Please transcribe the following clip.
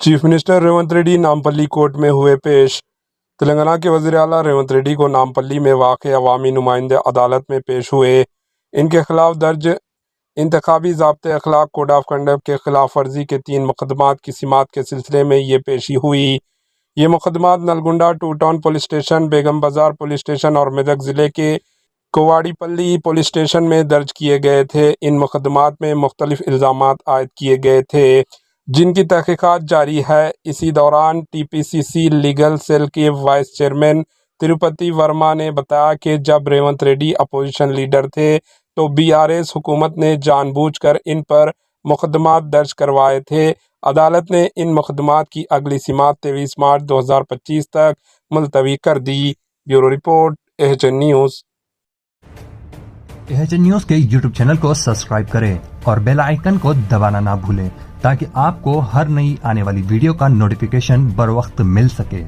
Chief minister Revanth Reddy Nampally court میں ہوئے پیش۔ تلنگانہ کے وزیر اعلیٰ ریونت ریڈی کو نامپلی میں واقع عوامی نمائندے عدالت میں پیش ہوئے۔ ان کے خلاف درج انتخابی ضابطۂ اخلاق کوڈ آف کنڈکٹ کے خلاف ورزی کے 3 مقدمات کی سماعت کے سلسلے میں یہ پیشی ہوئی۔ یہ مقدمات نلگنڈا 2 ٹاؤن پولیس اسٹیشن، بیگم بازار پولیس اسٹیشن اور میدک ضلع کے کوواڑی پلی پولیس اسٹیشن میں درج کیے گئے تھے۔ ان مقدمات میں مختلف الزامات عائد کیے گئے تھے جن کی تحقیقات جاری ہے۔ اسی دوران ٹی پی سی سی لیگل سیل کے وائس چیئرمین تروپتی ورما نے بتایا کہ جب ریونت ریڈی اپوزیشن لیڈر تھے تو بی آر ایس حکومت نے جان بوجھ کر ان پر مقدمات درج کروائے تھے۔ عدالت نے ان مقدمات کی اگلی سماعت 23 مارچ 2025 تک ملتوی کر دی۔ Bureau report AHN news. AHN news کے یوٹیوب چینل کو سبسکرائب کریں اور بیل آئیکن کو دبانا نہ بھولیں تاکہ آپ کو ہر نئی آنے والی ویڈیو کا نوٹیفیکیشن بر وقت مل سکے۔